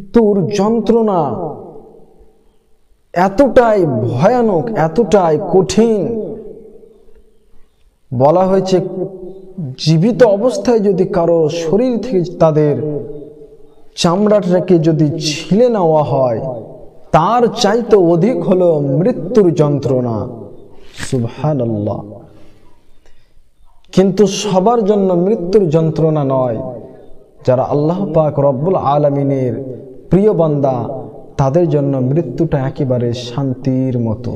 মৃত্যুর যন্ত্রণা এতটাই ভয়ানক, এতটাই কঠিন। বলা হয়েছে জীবিত অবস্থায় যদি কারো শরীর থেকে তাদের চামড়াটাকে যদি ছিলে নেওয়া হয়, তার চাইতে অধিক হলো মৃত্যুর যন্ত্রণা। সুবহানাল্লাহ। কিন্তু সবার জন্য মৃত্যুর যন্ত্রণা নয়। যারা আল্লাহ পাক রব্বুল আলামিনের প্রিয় বান্দা, তাদের জন্য মৃত্যুটা একেবারে শান্তির মতো।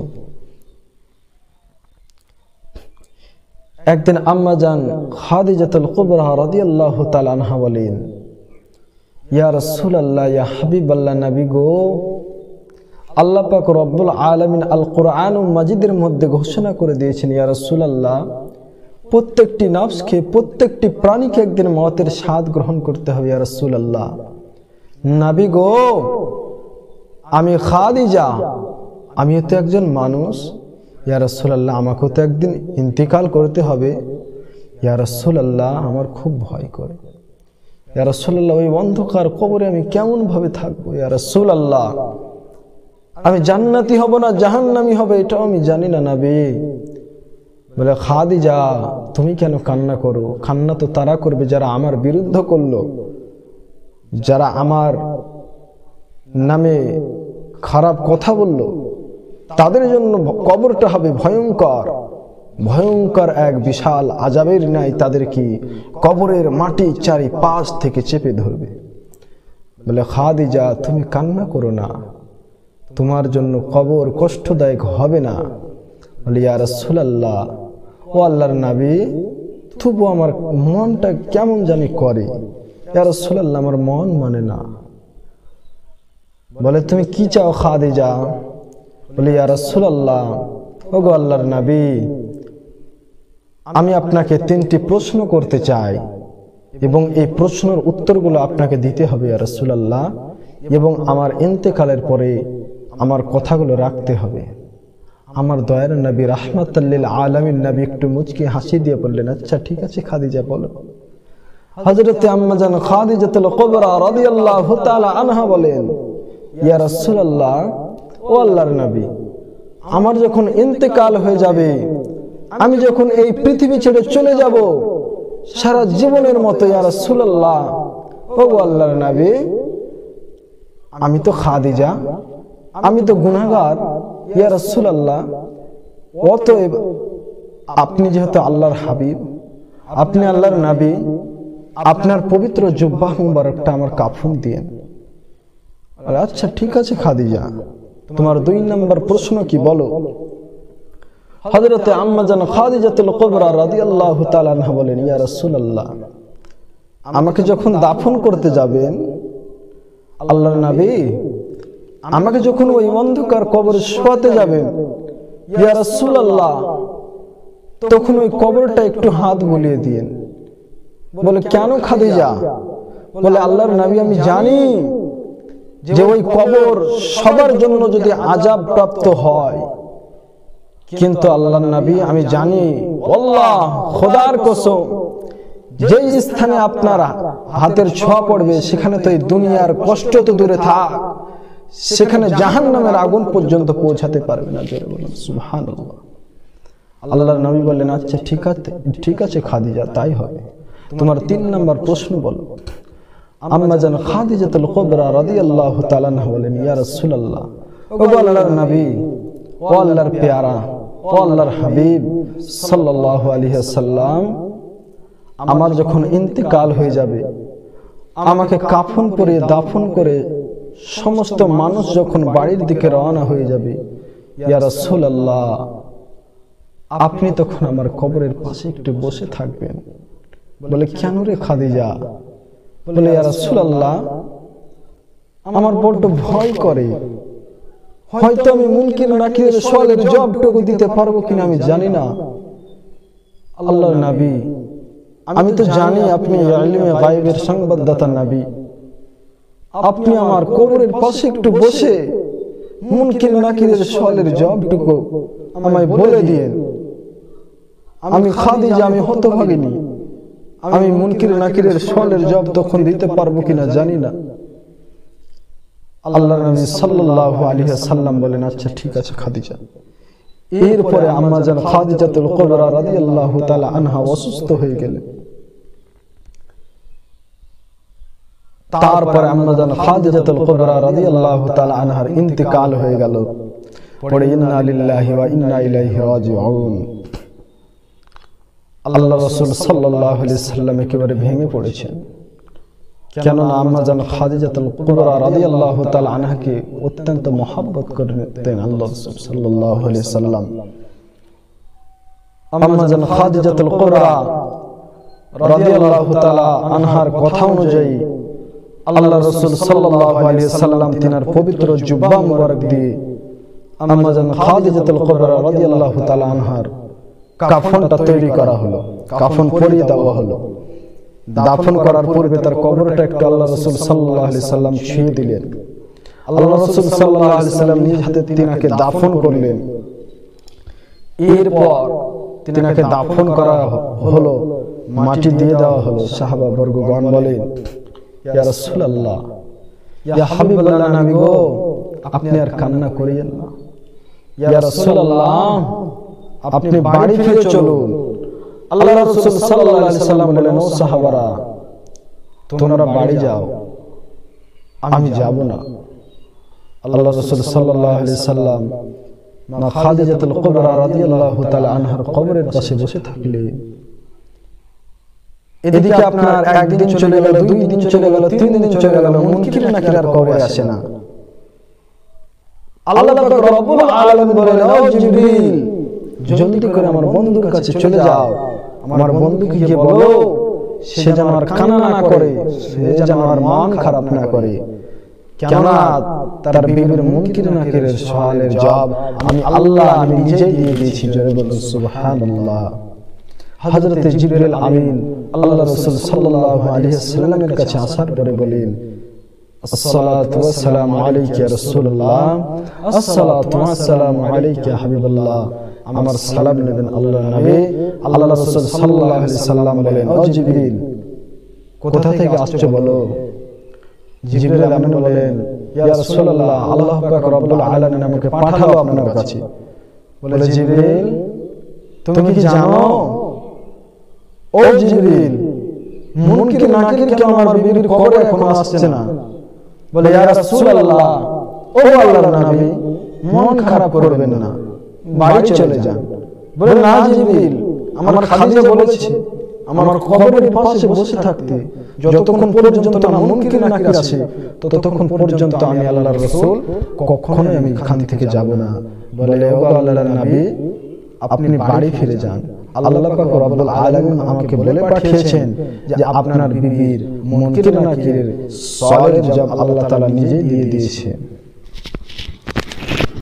একদিন আম্মা জান খাদিজাতুল কুবরা রাদিয়াল্লাহু তাআলা আনহা বলেন, ইয়া রাসূলুল্লাহ, ইয়া হাবিবাল্লাহ, নবী গো, আল্লাহ পাক রব্বুল আলামিন আল কোরআন মাজিদের মধ্যে ঘোষণা করে দিয়েছেন, ইয়া রাসূলুল্লাহ, প্রত্যেকটি নফসকে, প্রত্যেকটি প্রাণীকে একদিন মওতের স্বাদ গ্রহণ করতে হবে। ইয়া রাসূলুল্লাহ, নবী গো, আমি খাদিজা, আমিও তো একজন মানুষ। ইয়া রাসূলুল্লাহ, আমাকেও তো একদিন ইন্তেকাল করতে হবে। ইয়া রাসূলুল্লাহ, আমার খুব ভয় করে। ইয়া রাসূলুল্লাহ, ওই অন্ধকার কবরে আমি কেমন ভাবে থাকবো? ইয়া রাসূলুল্লাহ, আমি জান্নাতি হব না জাহান্নামী হব এটাও আমি জানি না নবী। বলে, খাদিজা, তুমি কেন কান্না করো? কান্না তো তারা করবে যারা আমার বিরুদ্ধ করলো, যারা আমার নামে খারাপ কথা বলল। তাদের জন্য কবরটা হবে ভয়ঙ্কর, ভয়ঙ্কর এক বিশাল আযাবের ন্যায় তাদেরকে কবরের মাটি চারিপাশ থেকে চেপে ধরবে। বলে, খাদিজা, তুমি কান্না করো না, তোমার জন্য কবর কষ্টদায়ক হবে না। বলে, ইয়া রাসূলুল্লাহ, ও আল্লাহর নবী, তবু আমার মনটা কেমন জানি করে। ইয়া রাসূলুল্লাহ, আমার মন মানে না। বলে, তুমি কি চাও খাদিজা? বলে, ইয়া রাসূলুল্লাহ, ও গো আল্লাহর নবী, আমি আপনাকে 3টি প্রশ্ন করতে চাই এবং এই প্রশ্নের উত্তরগুলো আপনাকে দিতে হবে ইয়া রাসূলুল্লাহ, এবং আমার ইন্তেকালের পরে আমার কথাগুলো রাখতে হবে। আমার দয়ার নবী রাহমাতাল লিল আলামিন নবী একটু মুচকি হাসি দিয়ে বললেন, আচ্ছা ঠিক আছে খাদিজা, বলো। হযরতে আম্মা জান খাদিজাতুল কুবরা রাদিয়াল্লাহু তাআলা আনহা বলেন, ইয়া রাসূলুল্লাহ, ও আল্লাহর নবী, আমার যখন ইন্তেকাল হয়ে যাবে, আমি যখন এই পৃথিবী ছেড়ে চলে যাব সারা জীবনের মতো, ইয়া রাসূলুল্লাহ, ও আল্লাহর নবী, আমি তো খাদিজা, আমি তো গুনাহগার। ইয়া রাসূলুল্লাহ, অতএব আপনি যেহেতু আল্লাহর হাবিব, আপনি আল্লাহর নবী, আপনার পবিত্র জুব্বাহ মুবারকটা আমার কাফন দিয়েন। আচ্ছা ঠিক আছে খাদিজা, তোমার 2 নম্বর প্রশ্ন কি বলো। হযরতে আম্মা জান খাদিজাতুল কুবরা রাদিয়াল্লাহু তাআলা আনহা বলেন, ইয়া রাসূলুল্লাহ, আমাকে যখন দাফন করতে যাবেন আল্লাহর নবী, আমাকে যখন ওই অন্ধকার কবরে শোয়াতে যাবেন ইয়া রাসূলুল্লাহ, তখন ওই কবরটা একটু হাত বুলিয়ে দিয়েন। বলে, কেন খাদিজা? বলে, আল্লাহর নবী, আমি জানি যে ওই কবর সবার জন্য যদি আযাব প্রাপ্ত হয়, কিন্তু আল্লাহর নবী, আমি জানি, আল্লাহ খোদার কসম, যেই স্থানে আপনার হাতের ছোঁয়া পড়বে সেখানে তো এই দুনিয়ার কষ্ট তো দূরে থাক, সেখানে জাহান্নামের আগুন পর্যন্ত পৌঁছাতে পারবে না। জোরে বলুন সুবহানাল্লাহ। আল্লাহর নবী বললেন, আচ্ছা ঠিক আছে খাদিজা, তাই হবে। তোমার 3 নম্বর প্রশ্ন বলো। আম্মা জান খাদিজাতুল কুবরা রাদিয়াল্লাহু তাআলা আনহা বলেন, ইয়া রাসূলুল্লাহ, ও আল্লাহর নবী, ও আল্লাহর পেয়ারা, ও আল্লাহর হাবিব সাল্লাল্লাহু আলাইহি ওয়াসাল্লাম, আমার যখন ইন্তেকাল হয়ে যাবে, আমাকে কাফন পরিয়ে দাফন করে সমস্ত মানুষ যখন বাড়ির দিকে রওনা হয়ে যাবে, ইয়া রাসূলুল্লাহ, আপনি তখন আমার কবরের পাশে একটু বসে থাকবেন। বলে, কেন রে খাদিজা? বলে, ইয়া রাসূলুল্লাহ, আমার বড্ড ভয় করে, হয়তো আমি মুনকির নাকিরের সওয়ালের জবাবটুকু দিতে পারবো কিনা আমি জানি না। আল্লাহর নবী, আমি তো জানি আপনি ইলমে গায়বের সংবাদদাতা নবী, আপনি আমার কবরের পাশে একটু বসে মুনকির নাকিরের সওয়ালের জবাবটুকু আমায় বলে দিয়েন। আমি খাদিজা, আমি হতভাগিনী, আমি মুনকির নাকিরের সওয়ালের জবাব তখন দিতে পারবো কিনা জানি না। আল্লাহর নবী সাল্লাল্লাহু আলাইহি ওয়াসাল্লাম বলেন, আচ্ছা ঠিক আছে খাদিজা। এরপরে আম্মা জান খাদিজাতুল কুবরা রাদিয়াল্লাহু তাআলা আনহা অসুস্থ হয়ে গেলেন। তারপরে আম্মা জান খাদিজাতুল কুবরা রাদিয়াল্লাহু তাআলা আনহার ইন্তেকাল হয়ে গেল। পরে ইন্না লিল্লাহি ওয়া ইন্না ইলাইহি রাজিউন। আল্লাহ রাসূল সাল্লাল্লাহু আলাইহি ওয়াসাল্লাম একেবারে ভেঙে পড়েছেন, কেননা আম্মা জান খাদিজাতুল কুবরা রাদিয়াল্লাহু তাআলা আনহাকে অত্যন্ত মহব্বত করতেন আল্লাহ রাসূল সাল্লাল্লাহু আলাইহি ওয়াসাল্লাম। আম্মা জান খাদিজাতুল কুবরা রাদিয়াল্লাহু তাআলা আনহার কথা অনুযায়ী আল্লাহ রাসূল সাল্লাল্লাহু আলাইহি ওয়াসাল্লাম তিনার পবিত্র জুব্বা মুবারক দিয়ে আম্মা জান খাদিজাতুল কুবরা রাদিয়াল্লাহু তাআলা আনহার কাফনটা তৈরি করা হলো, কাফন পরিয়ে দেওয়া হলো। দাফন করার পূর্বে তার কবরটা একটু আল্লাহ রাসূল সাল্লাল্লাহু আলাইহি সাল্লাম ছুঁয়ে দিলেন। আল্লাহ রাসূল সাল্লাল্লাহু আলাইহি সাল্লাম নিজ হাতে তিনাকে দাফন করলেন। এরপর তিনাকে দাফন করা হলো, মাটি দিয়ে দেওয়া হলো। সাহাবা বর্গগণ বলেন, ইয়া রাসূলুল্লাহ, ইয়া হাবিবাল্লাহ নবী গো, আপনি আর কান্না করিয়েন না। ইয়া রাসূলুল্লাহ, আপনি বাড়ি ফিরে চলুন। আল্লাহ রাসূল সাল্লাল্লাহু আলাইহি সাল্লাম বলেন, ও সাহাবারা, তোমরা বাড়ি যাও, আমি যাব না। আল্লাহ রাসূল সাল্লাল্লাহু আলাইহি সাল্লাম মা খাদিজাতুল কুবরা রাদিয়াল্লাহু তাআলা আনহার কবরের পাশে বসে থাকলেন। এদিকে আপনার একদিন চলে গেল, 2 দিন চলে গেল, 3 দিন চলে গেল, মুনকির নাকির আর কবরে আসে না। আল্লাহ পাক রব্বুল আলামিন বলেন, ও জিবরিল, জলদি করে আমার বন্ধুর কাছে চলে যাও, আমার বন্ধুকে গিয়ে বলো সে যেন আর কান্না না করে, সে যেন আর মন খারাপ না করে, কেননা তার বিবির মুনকির নাকিরের সওয়ালের জবাব আমি আল্লাহ নিজেই দিয়ে দিয়েছি। জোরে বলুন সুবহানাল্লাহ। হযরত জিবরিল আমিন আল্লাহ রাসূল সাল্লাল্লাহু আলাইহি ওয়াসাল্লামের কাছে আসার পরে বলেন, আসসালাতু ওয়াসসালামু আলাইকা ইয়া রাসূলুল্লাহ, আসসালাতু ওয়াসসালামু আলাইকা ইয়া হাবিবাল্লাহ। আমার সালাম নেবেন আল্লাহর নবী। আল্লাহ রাসূল সাল্লাল্লাহু আলাইহি সাল্লাম বলেন, ও জিবরিল, কোথা থেকে আসছো বলো। জিবরিল আমিন বলেন, ইয়া রাসূলুল্লাহ, আল্লাহ পাক রব্বুল আলামিন আমাকে পাঠালো আপনার কাছে। বলে, জিবরিল, তুমি কি জানো, ও জিবরিল, মুনকির নাকির কেন আমার বিবির কবরে এখনো আসছে না? বলে, ইয়া রাসূলুল্লাহ, ও আল্লাহর নবী, মন খারাপ করবেন না, বাড়ি চলে যান। বলে, না জিবরিল, আমার খাদিজা বলেছে আমার কবরের পাশে বসে থাকতে, যতক্ষণ পর্যন্ত না মুনকির নাকির আসে ততক্ষণ পর্যন্ত আমি আল্লাহর রাসূল কখনোই আমি এখান থেকে যাব না। বলে, ও আল্লাহর নবী, আপনি বাড়ি ফিরে যান। আল্লাহ পাক রব্বুল আলামিন আমাকে বলে পাঠিয়েছেন যে আপনার বিবির মুনকির নাকিরের সওয়ালের জবাব আল্লাহ তাআলা নিজেই দিয়ে দিয়েছেন।